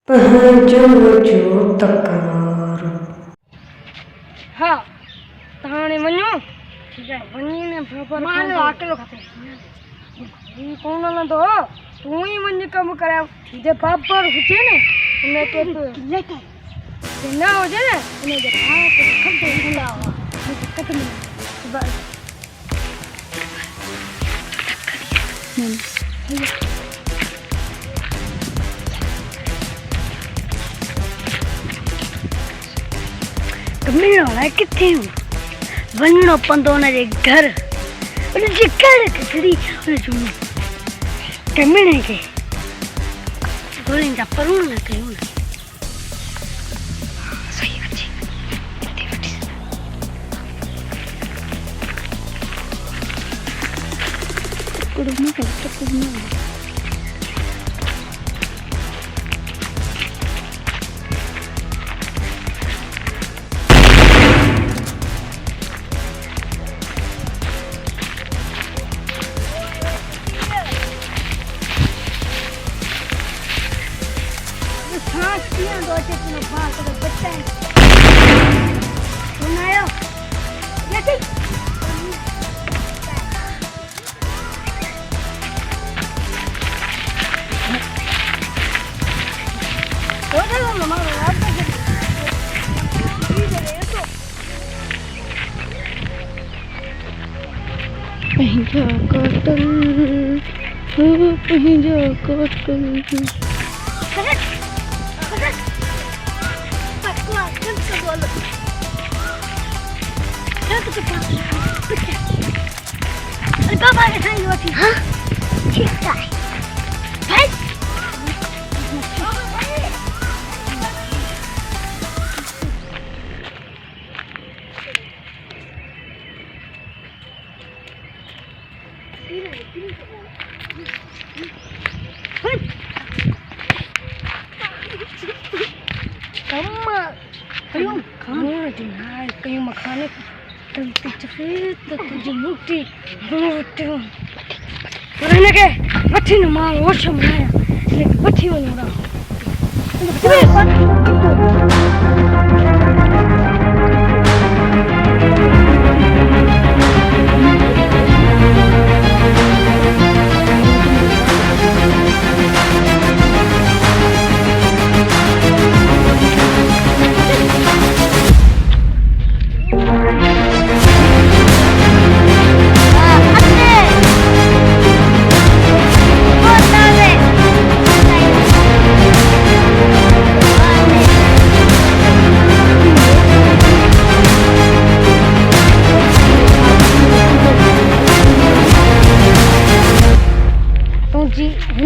पहुंचो तकरार हाँ ताने वञो वञीने बराबर मान अकेलो खाते ई कोन न तो तू ही वञ कम कराव जे बाबर हुजे ने ने के लेके जे ना हो जे ने जे खा के खंडे हिलावा मुझे कदम बस कमिनो है किथे वञणो पवंदो हुनजे घर हुनजी घर खड़ी हुनजो कमिणे खे गोलियुनि जा परूण न कयूं न सही वठी हिते वठी कुड़म पहिंजा कटल पहिंजा कटल हाँ ठीक है कहीं मखाने तुझे मुक्ति के वठी न मां होश में आया वठी वञो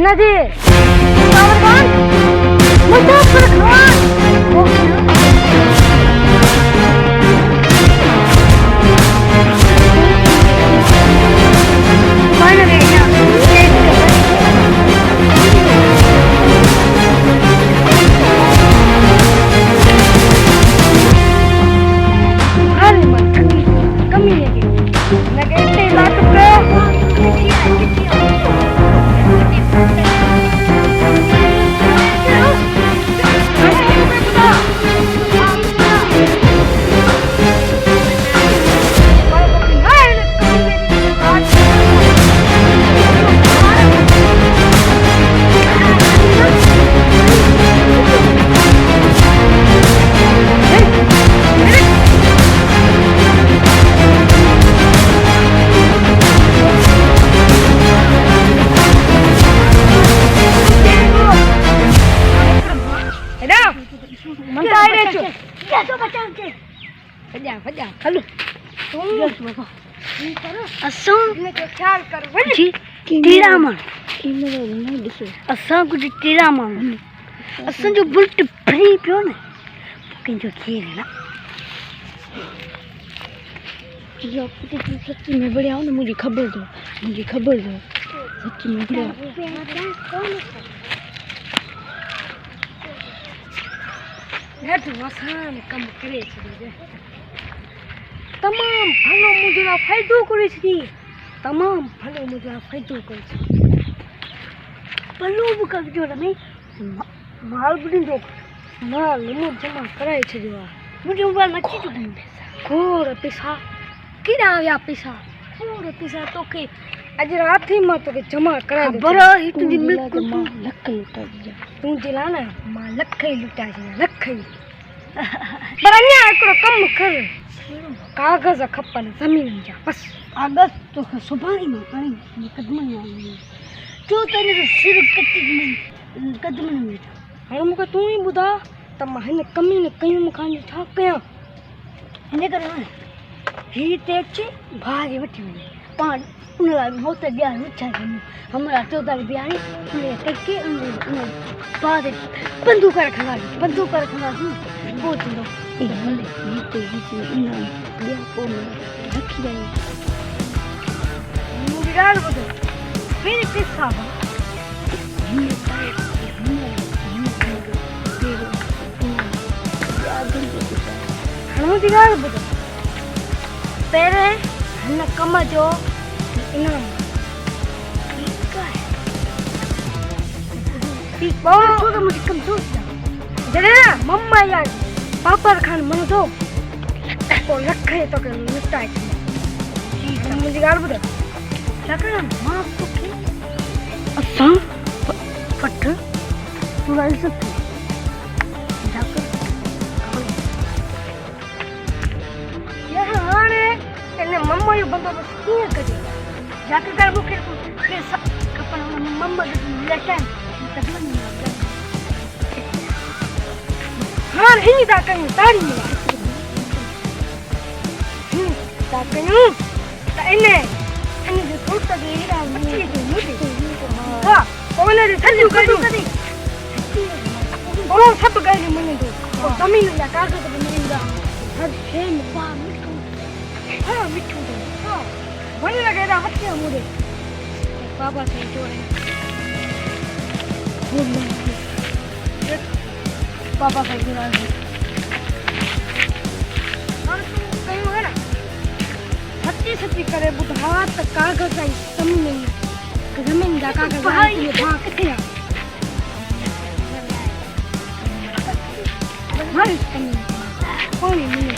नदी मुसाफिर कुछ टीरा माण्हू असांजो बुल्ट भरी पियो न कंहिंजो खीर है ना सच्ची में बढ़िया हो न मुझे खबर दो सच्ची में बढ़िया आसान कम करे तमाम भलो मुझे फायदो करे तमाम भलो मुझे फायदो करे भलो भी करजो रमे माल बड़ी दो माल मुझे जमा कराए छे जो मुझे मोबाइल में चीज नहीं खोर पैसा किरा आया पैसा खोर पैसा तो के आज रात ही मत के जमा करा दे बरो ही तुझे बिल्कुल लख लुटा दिया तू जिला ना मां लख ही लुटा दिया लख ही बरन्या एकड़ो कम कर कागज खपन जमीन जा बस कागज तो सुभाणी में पानी कदम में जो तेरे सिर कदम में हाणे मूंखे तूं ई ॿुधा त मां हिन कमी न कयूं मूंखां छा कयां हिन करे हीअ ते अचे भाउ खे वठी वञे पाण उन लाइ हो त ॿिया वीचार कयूं हमरा 14 ॿियाणी उन कके उन भाउ ते बंदूक रखंदासीं पोइ थींदो भले हिते ॿिया पोइ रखी वञे मुंहिंजी ॻाल्हि ॿुधो मेरे पैसा मुझे ॻाल्हि ॿुधो पहिरें हिन कम जो इनाम मुंहिंजी कमज़ोर जॾहिं न मम्मा या पापा खान मनो थो पोइ लख तोखे निपटाए मुंहिंजी ॻाल्हि ॿुधो छाकाणि मां तोखे असां पट पूरा इज़त मम्मा जो बंदोबस्त कीअं कजे जाके कर मूंखे खपनि मम्मा लेटन हाणे हीअं था कयूं ताड़ी था कयूं त इन जे पुट खे हा पोइ हुन जी सॼियूं ॻाल्हियूं पोइ सभु ॻाल्हियूं मञंदो पोइ ज़मीन जा कागज़ बि मिलंदा हर शइ में हाँ मिठू तो हाँ वही लगे ना हट गया मुझे पापा से जोड़े पापा से जोड़ा है और तुम कहीं है ना सच्ची करे बुढ़ा तक कागज आई जमीन जा कागज आई ये भाग किथे है भाई पानी नहीं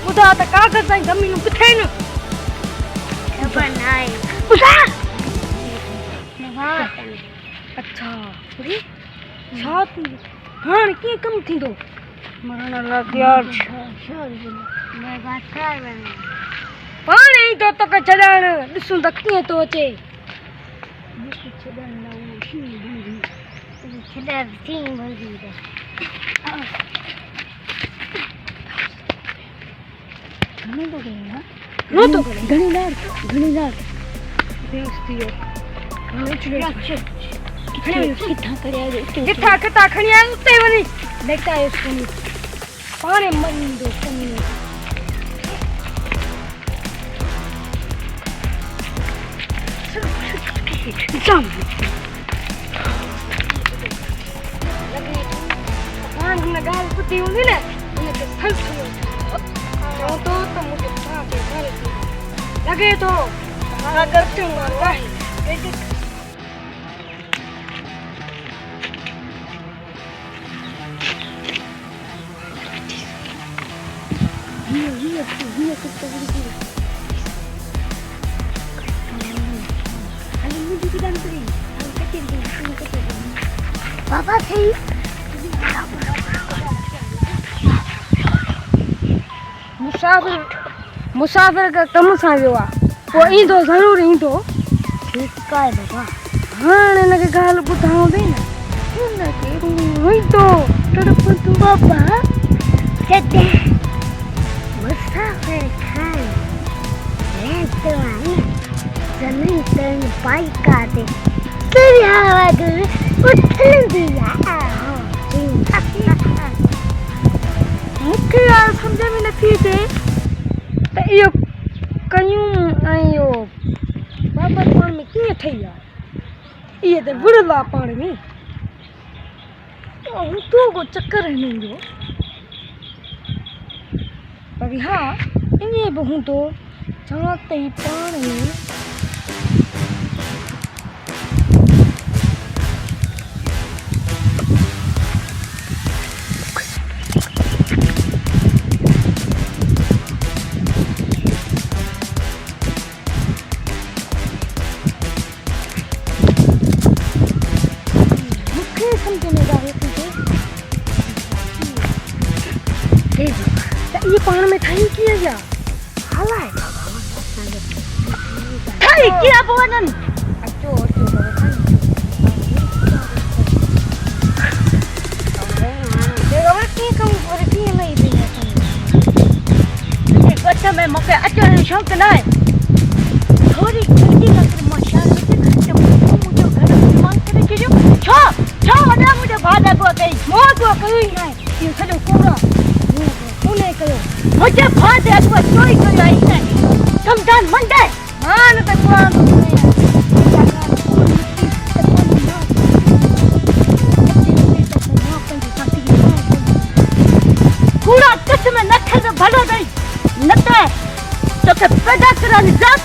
बुधा त कागज ऐं ज़मीनूं किथे आहिनि ख़बर नाहे बुधा अच्छा छा थींदो हाणे कीअं कमु थींदो मरण लॻिया पाण ई थो तोखे छॾणु ॾिसूं त कीअं थो अचे घणी लार बेइज्जती किथां खणी आया उते वञी लेटा आयुसि पाणे मरींदो हाणे हुन ॻाल्हि ॿुधी हूंदी न हुनखे तो मुझे लगे तो अगर पापा थे मुसाफिर का कम सां वियो आहे पोइ ईंदो ज़रूरु ईंदो ठीकु आहे बाबा हाणे हिनखे ॻाल्हि ॿुधायांव थी न ईंदो तड़पंदो बाबा जॾहिं मुसाफिर खान रहंदो आहे ज़मीन ते पाई काटे दरिया वांगुरु उथंदी आहे मूंखे ॻाल्हि सम्झ में नथी अचे त इहो कयूं ऐं इहो बाबा पाण में कीअं ठही आहे इहे त विड़ल आहे पाण में हूंदो को चकर हिननि जो पर हा ईअं बि हूंदो छा त पाण में समझ में आ रही तुझे ये पान में थाई किया जा हालाय थाई किया बोलन अचो देखो की कम करे की नहीं दी ये बच्चा में मके अचो शौक ना है थोड़ी गंदी लकड़ी मशाल में तो मुझे घर मांग करे कि जो छो वाला मुझे भादा को गई मो को कहीं नहीं ये सजो पूरा उन्हें करो मुझे भादा को चोरी कर आई नहीं समझान मंडे हां न तो कुआं पूरा कच्छ में नखे से भलो नहीं नते तो के पैदा करन जात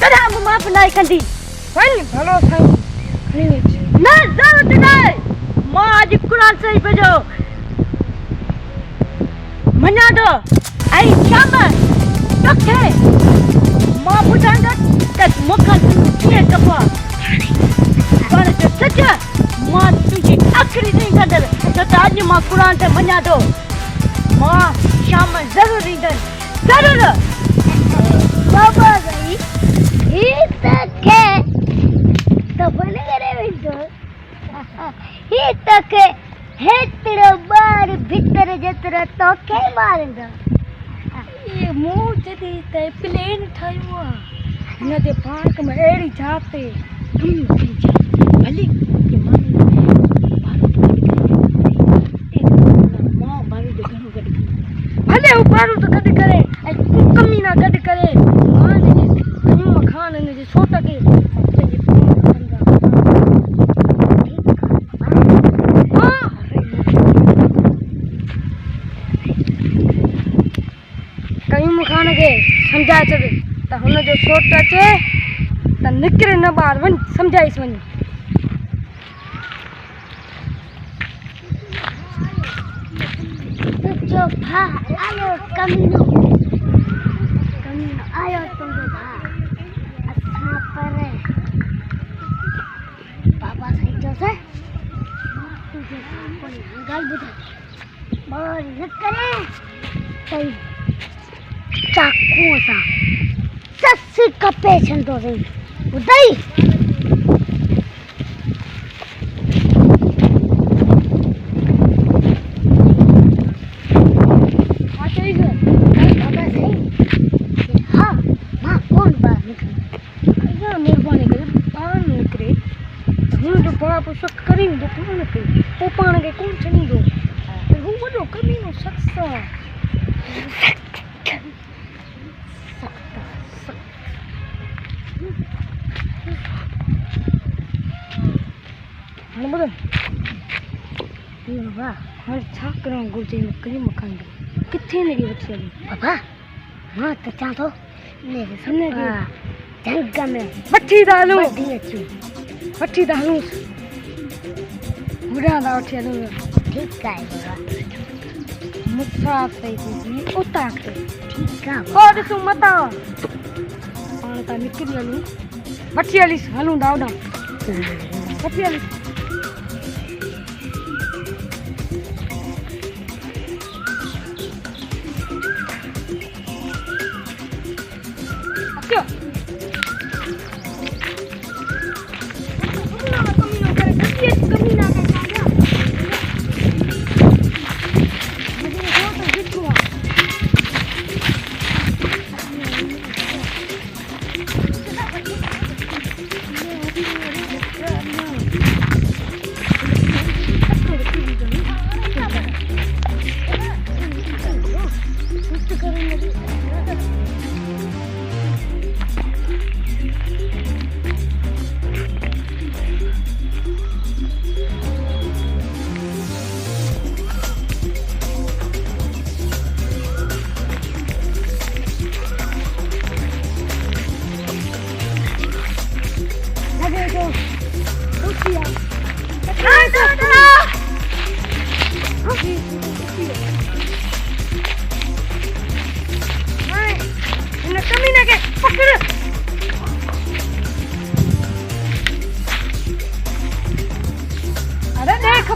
कदा माफ नहीं कंदी वही भलो थाई ना जरूरत नहीं मां आज कुरान सही बजो मना दो आई शाम तके मां बुझांगा तक मुखा के कपा पर तो सच मां तुझी आखिरी नहीं कंदर तो आज मां कुरान से मना दो मां शाम जरूर ईंदन जरूर बाबा गई ही तके तो बने करे विंदो ही तके हेतरो बार भीतर जतरा तो के मारंदा ये मुंह जदी ते प्लेन ठायो न दे पार्क में एड़ी जाते भली के माने मां बारू दे घणो गड भले बारू तो गड करे कमी ना गड करे मान जे खान ने जे छोटा के खान के समझा चवे त हुन जो सोट अचे त निकरे न बाहर वन समझाइस वन तो जो भा आयो कमीनो आयो तुम जो भा अच्छा पर बाबा सही जो से तुझे कोई गल बुझा बोल न करे सही चाकू सा सस्सी का पेशेंट हो रही उदय हाँ माँ कौन बाहर निकले मेहरबानी करे बाहर निकले हूँ जो बड़ा पुस्तक करी दो कौन के वो पान के कौन चली दो हूँ वो कमी नो सक्सा बदल बाबा हर छाकरा गुर्जे में करी मकान किथे लगी बच्ची बाबा हां तो चा तो मेरे सामने जंग में बच्ची डालू बच्ची डालू मुड़ा दा उठे लो ठीक है मुसा पे जी उता के ठीक है और तू मता पान ता निकल लू बच्ची वाली हलू दाव दा बच्ची वाली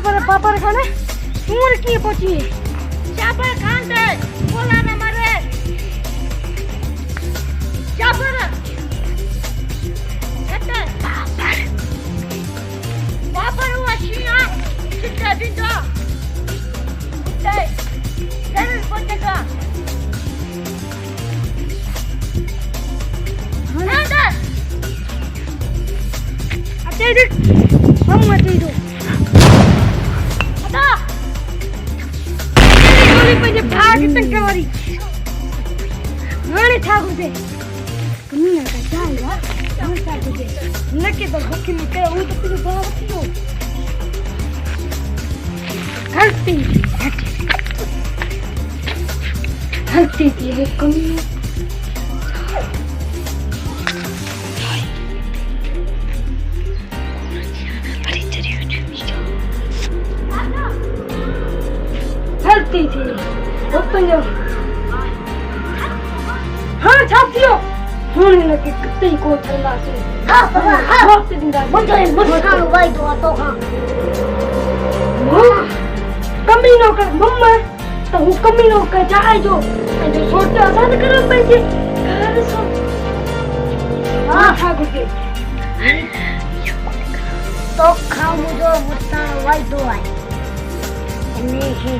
पर पापा रे खाने उमर की पहुंची चापर खान दे बोला ना मारे चापर एते पापर हुआ शिया कितना बिंदो ते तेरे पहुंचेगा हाँ अते हम मत दो अदा गोली पे भाग तक वाली हाने था गुदे कमिया का जाएगा हम साथ दे नके तो भूखी में के वो तो तेरे बाप की हो हल्ती थी वो कमिया हल्ती थी ओपन जो हाँ छातियो होने लगे कितने को चला से हाँ पापा हाँ वक्त जिंदा मुझे खाओ भाई तो हाँ कमी नो कर मम्मा तो वो कमी नो कर जाए जो छोटा आसान करो पैसे घर सो हाँ खा गुटे तो खाओ मुझे मुझे भाई तो आई नहीं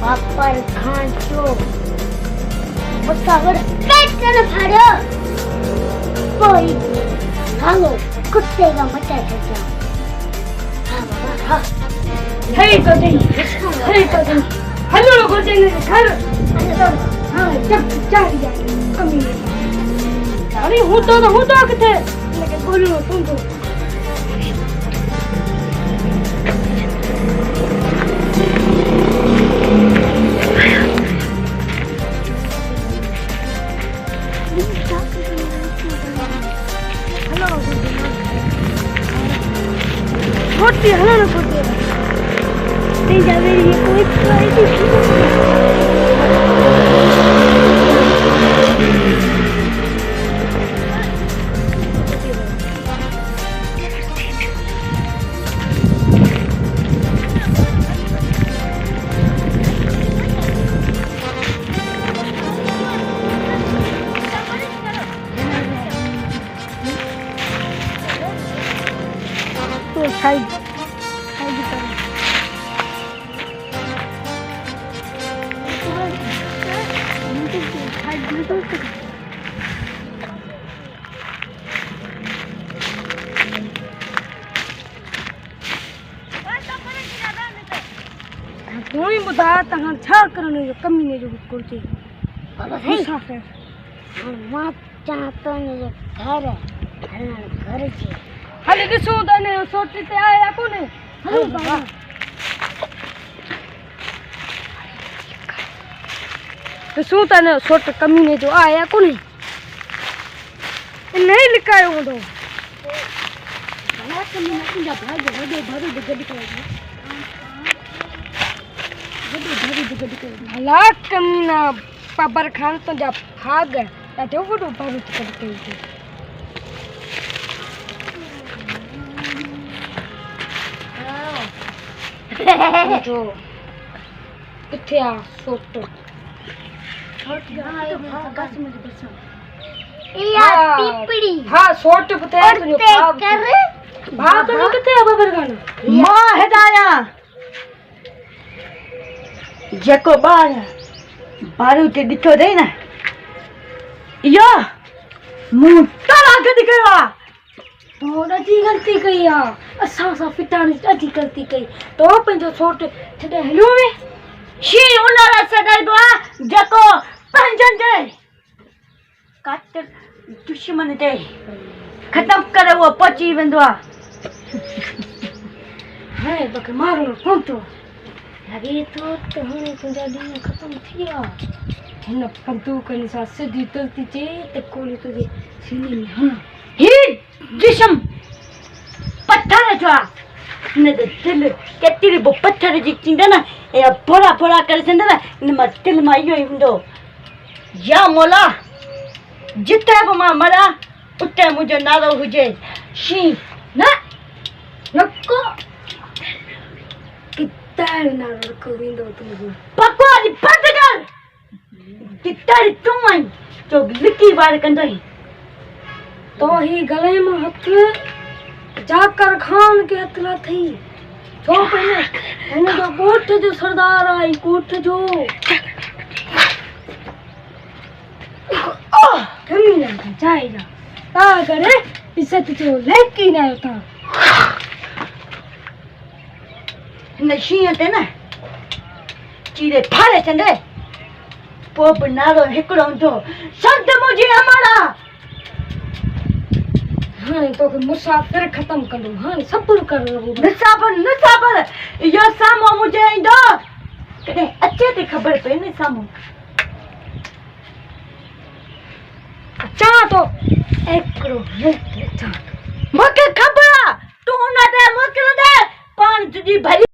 पापर खान चो मुसावर पेट कर फाड़ो कोई हालो कुत्ते का मचा चचा हाँ बाबा हाँ हे तो नहीं हेलो लोगों से घर हाँ जब चाह जाए कमी अरे हूँ तो किथे लेकिन बोलो तुम तो छोटी है ना छोटी नहीं जा रही है कोई ट्राई तो शायद कोई बता तहां छा करने जो कमी ने जो करते बाबा सही साफ है मां चाहतो ने जो घर है घर छे हाले दिसो तने सोटी ते आया कोने हेलो बाबा तो सो तने सोट कमी ने जो आया कोने नहीं लिखायो हो तो भला कमी ने इंजा भाग वडे भारी गड्डी कर भला कमीना पापर खान तो जा भाग ॾाढो वॾो भरूच करे कई जो किथे आ सोट पीपड़ी हाँ सोट पते कर भाग तो किथे आ बाबर खान मां हिदाया जेको बार बारू ते दिखो दे ना या मुंह ताला गद गया तो ॾाढी गलती कई आ असां सां फिटाणी ॾाढी गलती कई तो पंहिंजो सोट छॾे हलियो वे शी उनारा सदाइबो आ जेको पंजन दे कातर दुश्मन दे खत्म करे वो पची वेंदो आ हाय तोखे मारणो पवंदो लगे तो हाणे तुंहिंजा ॾींहं ख़तमु थी विया हिन बंदूकनि सां सिधी तुलती चे त गोली तुंहिंजे सीने में हण ही जिस्म पत्थर जो आहे हिन जो दिलि केतिरी बि पत्थर जी थींदा न ऐं भोरा भोरा करे छॾींदा न हिन मां दिलि मां इहो ई हूंदो या मौला जिते बि मां मरां उते मुंहिंजो नालो हुजे शी न यको तार ना रखो विंदो तुमको पकवादी बंद कर कितरी तुम आई जो लिकी वार कंदई तो ही गले में हथ जाकर खान के हथला थी जो पहले मैंने तो कोठ जो सरदार आई कोठ जो कमी ना जाएगा ता करे इज्जत जो लेकी ना होता नशीं ते न चीरे फाड़े चंदे पोप नारो हिकड़ो जो शब्द मुझे हमारा हाँ तो के मुसाफिर खत्म कर दो हाँ सब्र कर लो निसाबर यो सामो मुझे इंदो कने अच्छे ते खबर पे ने सामो अच्छा तो एकरो मुक्त चा मके खबर तू ना दे मोकल दे पान तुजी भरी